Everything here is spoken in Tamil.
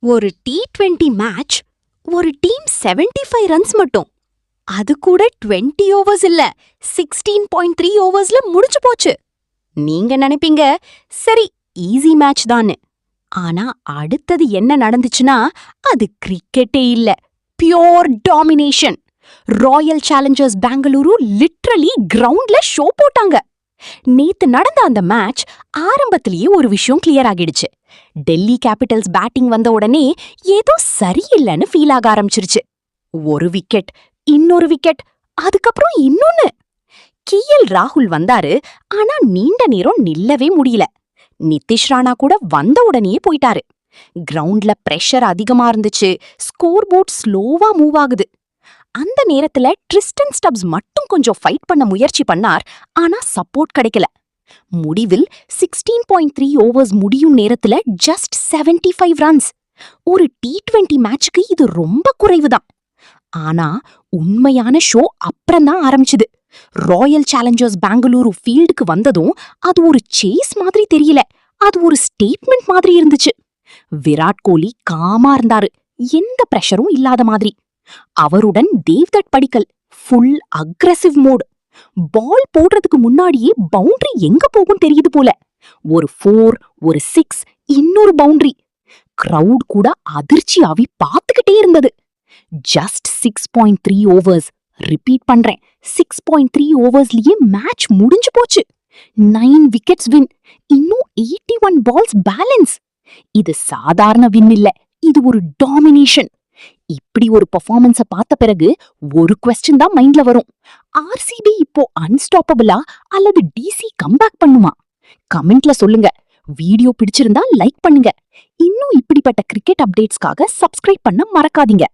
ஒரு T20 மேட்ச் ஒரு டீம் 75 ரன்ஸ் மட்டும். அது கூட 20 ஓவர்ஸ் இல்ல, 16.3 ஓவர்ஸ்ல முடிஞ்சு போச்சு. நீங்க நினைப்பீங்க சரி ஈஸி மேட்ச் தான்னு. ஆனா அடுத்தது என்ன நடந்துச்சுன்னா அது கிரிக்கெட்டே இல்ல, pure domination. Royal Challengers Bengaluru literally கிரவுண்ட்ல ஷோ போட்டாங்க. நேத்து நடந்த அந்த மேட்ச் ஆரம்பத்திலேயே ஒரு விஷயம் கிளியர் ஆகிடுச்சு. டெல்லி கேபிட்டல்ஸ் பேட்டிங் வந்த உடனே ஏதோ சரியில்லைன்னு ஃபீல் ஆக ஆரம்பிச்சிருச்சு. ஒரு விக்கெட், இன்னொரு விக்கெட், அதுக்கப்புறம் இன்னொன்னு. KL ராகுல் வந்தாரு, ஆனா நீண்ட நேரம் நில்லவே முடியல. நிதிஷ் ராணா கூட வந்த உடனேயே போயிட்டாரு. கிரவுண்ட்ல பிரஷர் அதிகமா இருந்துச்சு, ஸ்கோர் போர்ட் ஸ்லோவா மூவ் ஆகுது. அந்த நேரத்துல ட்ரிஸ்டன் ஸ்டப்ஸ் மட்டும் கொஞ்சம் ஃபைட் பண்ண முயற்சி பண்ணார், ஆனா சப்போர்ட் கிடைக்கல. முடிவில் 16.3 ஓவர்ஸ் முடியும் நேரத்துல ஜஸ்ட் 75 ரன்ஸ். ஒரு T20 மேட்சுக்கு இது ரொம்ப குறைவுதான். ஆனா உண்மையான ஷோ அப்புறம்தான் ஆரம்பிச்சுது. ராயல் சேலஞ்சர்ஸ் பெங்களூரு ஃபீல்டுக்கு வந்ததும் அது ஒரு சேஸ் மாதிரி தெரியல, அது ஒரு ஸ்டேட்மெண்ட் மாதிரி இருந்துச்சு. விராட் கோலி காமா இருந்தாரு, எந்த பிரஷரும் இல்லாத மாதிரி. அவருடன் தேவ்தட் படிக்கல் ஃபுல் அக்ரெசிவ் மோட். பால் போடுறதுக்கு முன்னாடியே பவுண்டரி எங்க போகும் தெரியுது போல. ஒரு 4, ஒரு 6, இன்னொரு பவுண்டரி. கிரவுட் கூட அதிர்ச்சியாவி பார்த்துக்கிட்டே இருந்தது. Just 6.3 overs. ரிப்பீட் பண்றேன், 6.3 ஓவர்ஸ்லயே மேட்ச் முடிஞ்சு போச்சு. 9 விக்கெட்ஸ் வின், இன்னும் 81 பால்ஸ் பேலன்ஸ். இது சாதாரண வின் இல்ல, இது ஒரு டாமினேஷன். இப்படி ஒரு பெர்ஃபார்மன்ஸ பார்த்த பிறகு ஒரு क्वेश्चन தான் மைண்ட்ல வரும். RCB இப்போ அன்ஸ்டாப்பபிளா அல்லது DC கம்பேக் பண்ணுமா? கமெண்ட்ல சொல்லுங்க. வீடியோ பிடிச்சிருந்தா லைக் பண்ணுங்க. இன்னும் இப்படிப்பட்ட கிரிக்கெட் அப்டேட்ஸ்க்காக சப்ஸ்கிரைப் பண்ண மறக்காதீங்க.